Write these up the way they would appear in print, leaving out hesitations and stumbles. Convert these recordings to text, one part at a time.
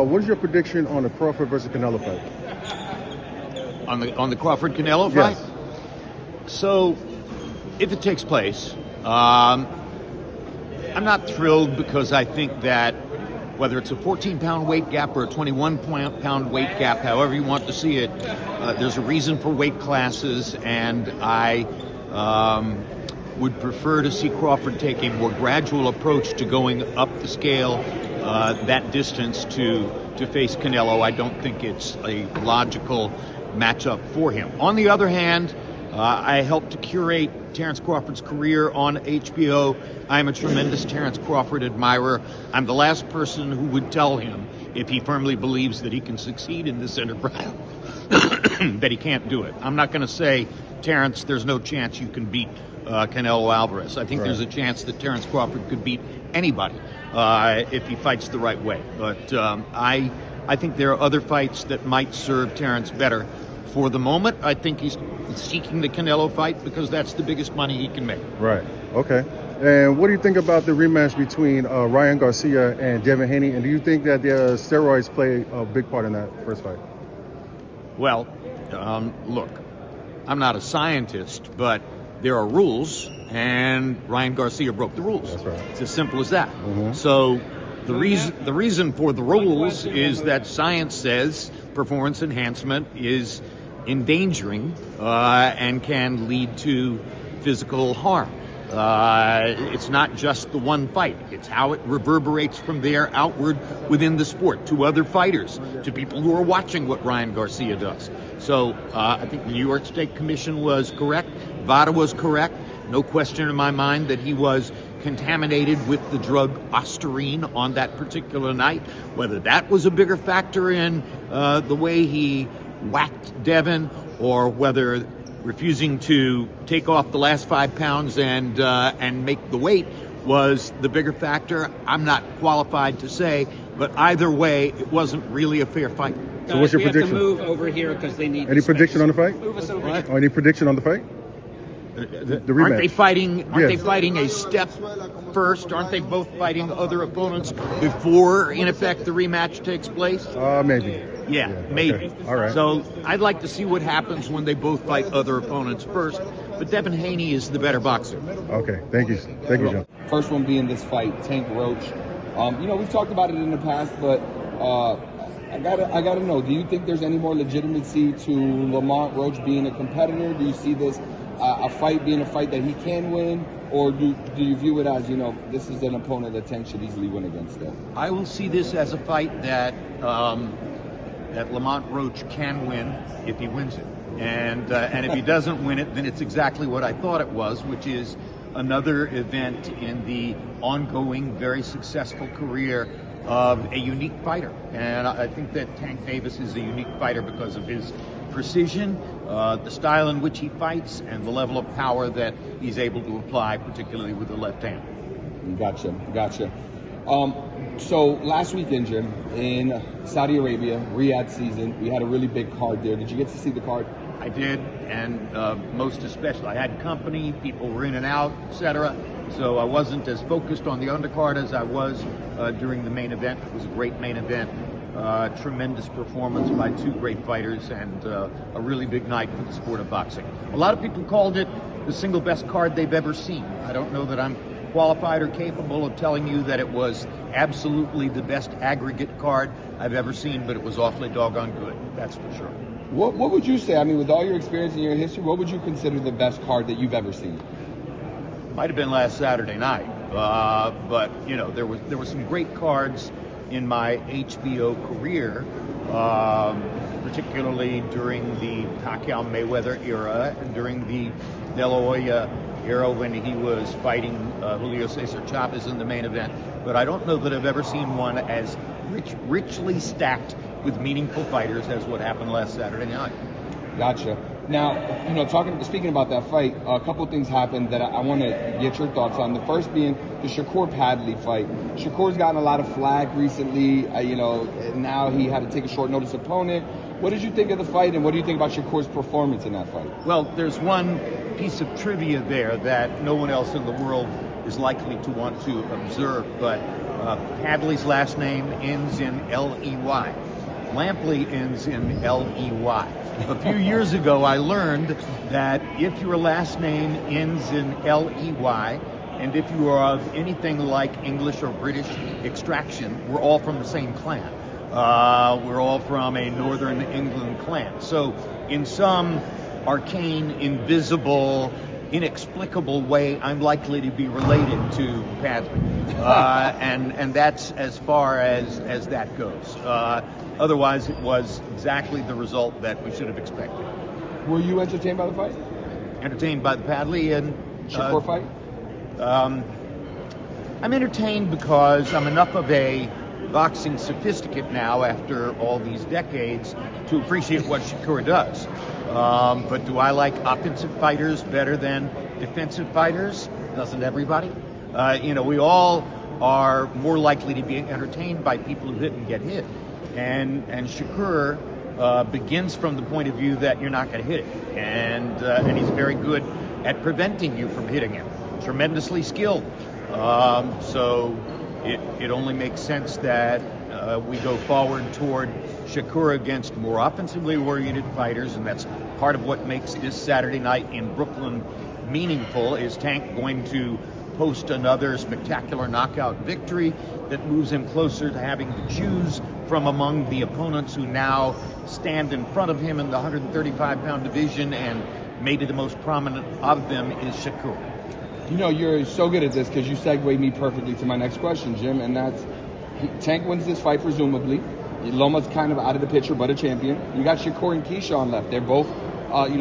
What is your prediction on the Crawford versus Canelo fight? On the Crawford Canelo fight? Yes. So, if it takes place, I'm not thrilled because I think that whether it's a 14-pound weight gap or a 21-pound weight gap, however you want to see it, there's a reason for weight classes, and I would prefer to see Crawford take a more gradual approach to going up the scale that distance to face Canelo. I don't think it's a logical matchup for him. On the other hand, I helped to curate Terence Crawford's career on HBO. I'm a tremendous Terence Crawford admirer. I'm the last person who would tell him, if he firmly believes that he can succeed in this enterprise, that he can't do it. I'm not going to say, Terence, there's no chance you can beat Canelo Alvarez. I think there's a chance that Terence Crawford could beat anybody if he fights the right way. But I think there are other fights that might serve Terence better. For the moment, I think he's seeking the Canelo fight because that's the biggest money he can make. Right. Okay. And what do you think about the rematch between Ryan Garcia and Devin Haney? And do you think that the steroids play a big part in that first fight? Well, look, I'm not a scientist, but there are rules, and Ryan Garcia broke the rules. That's right. It's as simple as that. So the reason for the rules is that science says performance enhancement is endangering and can lead to physical harm. It's not just the one fight. It's how it reverberates from there outward within the sport, to other fighters, to people who are watching what Ryan Garcia does. So I think the New York State Commission was correct. VADA was correct. No question in my mind that he was contaminated with the drug Ostarine on that particular night. Whether that was a bigger factor in the way he whacked Devin, or whether refusing to take off the last 5 pounds and make the weight was the bigger factor, I'm not qualified to say. But either way, it wasn't really a fair fight. So what's your prediction? Have to move over here because they need any prediction on the fight? Move us over here. Or any prediction on the fight? The rematch. Aren't they fighting? Aren't they fighting a step first? Aren't they both fighting other opponents before, in effect, the rematch takes place? Maybe. Yeah, maybe. Okay. All right. So I'd like to see what happens when they both fight other opponents first. But Devin Haney is the better boxer. Okay. Thank you, John. First one being this fight, Tank Roach. We've talked about it in the past, but I gotta know. Do you think there's any more legitimacy to Lamont Roach being a competitor? Do you see this a fight being a fight that he can win, or do you view it as, this is an opponent that Tank should easily win against them? I will see this as a fight that Lamont Roach can win if he wins it, and if he doesn't win it, then it's exactly what I thought it was, which is another event in the ongoing, very successful career of a unique fighter. And I think that Tank Davis is a unique fighter because of his precision, the style in which he fights, and the level of power that he's able to apply, particularly with the left hand. Gotcha. So last weekend, Jim, in Saudi Arabia, Riyadh season, we had a really big card there. Did you get to see the card? I did, and most especially, I had company, people were in and out, etc. So I wasn't as focused on the undercard as I was during the main event. It was a great main event. Tremendous performance by two great fighters, and a really big night for the sport of boxing. A lot of people called it the single best card they've ever seen. I don't know that I'm qualified or capable of telling you that it was absolutely the best aggregate card I've ever seen, but it was awfully doggone good, that's for sure. What would you say, with all your experience and your history, what would you consider the best card that you've ever seen? Might have been last Saturday night, but there were some great cards in my HBO career, particularly during the Pacquiao Mayweather era and during the De La Hoya era when he was fighting Julio Cesar Chavez in the main event. But I don't know that I've ever seen one as richly stacked with meaningful fighters as what happened last Saturday night. Gotcha. Now, speaking about that fight, a couple of things happened that I want to get your thoughts on. The first being the Shakur Padley fight. Shakur's gotten a lot of flack recently. Now he had to take a short notice opponent. What did you think of the fight, and what do you think about Shakur's performance in that fight? Well, there's one piece of trivia there that no one else in the world is likely to want to observe. But Padley's last name ends in L-E-Y. Lampley ends in L-E-Y. A few years ago, I learned that if your last name ends in L-E-Y, and if you are of anything like English or British extraction, we're all from the same clan. We're all from a Northern England clan. So in some arcane, invisible, inexplicable way, I'm likely to be related to Padley. And that's as far as that goes. Otherwise, it was exactly the result that we should have expected. Were you entertained by the fight? Entertained by the Padley and Shakur fight? I'm entertained because I'm enough of a boxing sophisticate now after all these decades to appreciate what Shakur does. But do I like offensive fighters better than defensive fighters? Doesn't everybody? We all are more likely to be entertained by people who hit and get hit. And Shakur begins from the point of view that you're not going to hit it. And he's very good at preventing you from hitting him. Tremendously skilled. So it only makes sense that we go forward toward Shakur against more offensively oriented fighters, and that's part of what makes this Saturday night in Brooklyn meaningful. Is Tank going to post another spectacular knockout victory that moves him closer to having to choose from among the opponents who now stand in front of him in the 135-pound division, and maybe the most prominent of them is Shakur? You're so good at this because you segued me perfectly to my next question, Jim, and that's Tank wins this fight, presumably. Loma's kind of out of the picture, but a champion. You got Shakur and Keyshawn left. They're both,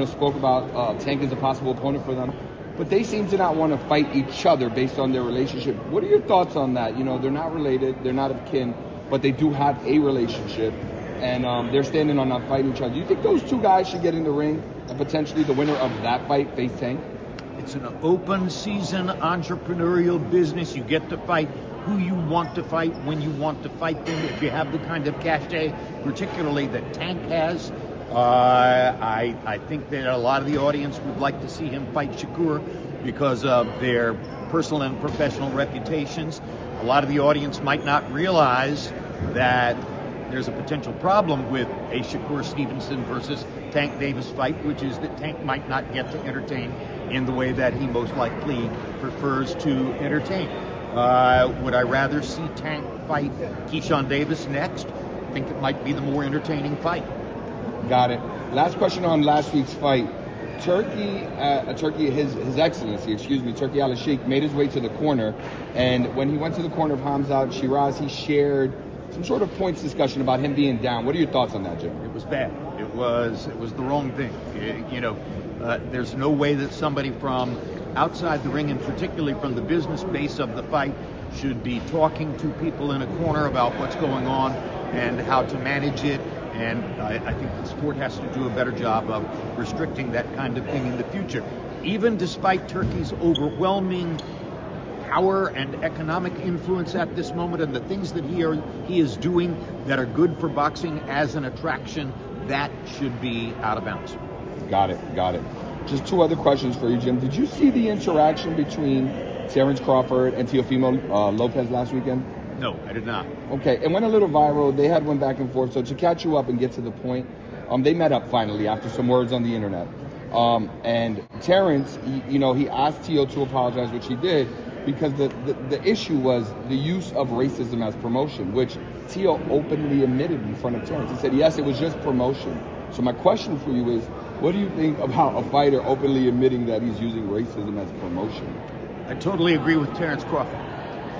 spoke about Tank as a possible opponent for them. But they seem to not want to fight each other based on their relationship. What are your thoughts on that? They're not related, they're not of kin, but they do have a relationship, and they're standing on not fighting each other. Do you think those two guys should get in the ring and potentially the winner of that fight face Tank? It's an open season entrepreneurial business. You get to fight who you want to fight when you want to fight them. If you have the kind of cachet, particularly that Tank has, I think that a lot of the audience would like to see him fight Shakur because of their personal and professional reputations. A lot of the audience might not realize that there's a potential problem with a Shakur Stevenson versus Tank Davis fight, which is that Tank might not get to entertain in the way that he most likely prefers to entertain. Would I rather see Tank fight Keyshawn Davis next? I think it might be the more entertaining fight. Got it. Last question on last week's fight. His Excellency, Turki Al-Sheikh, made his way to the corner, and when he went to the corner of Hamzat Shiraz, he shared some sort of points discussion about him being down. What are your thoughts on that, Jim? It was bad. It was the wrong thing. There's no way that somebody from outside the ring, and particularly from the business base of the fight, should be talking to people in a corner about what's going on and how to manage it. And I think the sport has to do a better job of restricting that kind of thing in the future. Even despite Turkey's overwhelming power and economic influence at this moment, and the things that he is doing that are good for boxing as an attraction, that should be out of bounds. Got it. Just two other questions for you, Jim. Did you see the interaction between Terence Crawford and Teofimo Lopez last weekend? No, I did not. Okay, it went a little viral. They had one back and forth. So to catch you up and get to the point, they met up finally after some words on the internet. And Terence, he asked Teo to apologize, which he did, because the issue was the use of racism as promotion, which Teo openly admitted in front of Terence. He said, yes, it was just promotion. So my question for you is, what do you think about a fighter openly admitting that he's using racism as promotion? I totally agree with Terence Crawford.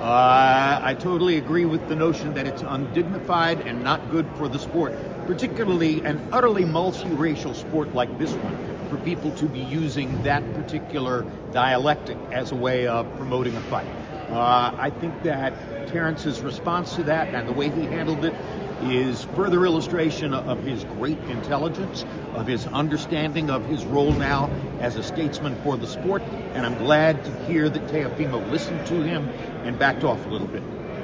I totally agree with the notion that it's undignified and not good for the sport, particularly an utterly multiracial sport like this one, for people to be using that particular dialectic as a way of promoting a fight. I think that Terence's response to that and the way he handled it is further illustration of his great intelligence, of his understanding of his role now as a statesman for the sport, and I'm glad to hear that Teofimo listened to him and backed off a little bit.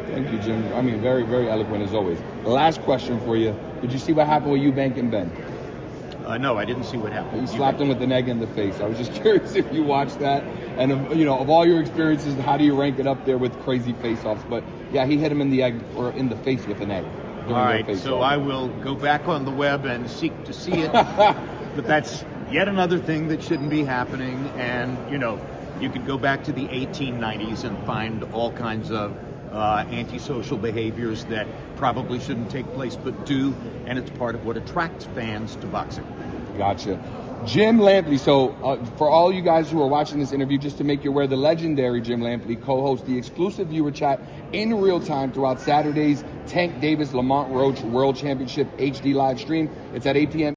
Thank you, Jim. I mean, very, very eloquent as always. Last question for you. Did you see what happened with Eubank and Ben? No, I didn't see what happened. He slapped him with an egg in the face. I was just curious if you watched that. And, of all your experiences, how do you rank it up there with crazy face-offs? But, yeah, he hit him in the egg or in the face with an egg. All right, so I will go back on the web and seek to see it. But that's yet another thing that shouldn't be happening. And, you could go back to the 1890s and find all kinds of antisocial behaviors that probably shouldn't take place but do, and it's part of what attracts fans to boxing. Gotcha. Jim Lampley. So for all you guys who are watching this interview, just to make you aware, the legendary Jim Lampley co-hosts the exclusive viewer chat in real time throughout Saturday's Tank Davis Lamont Roach World Championship HD live stream. It's at 8 p.m.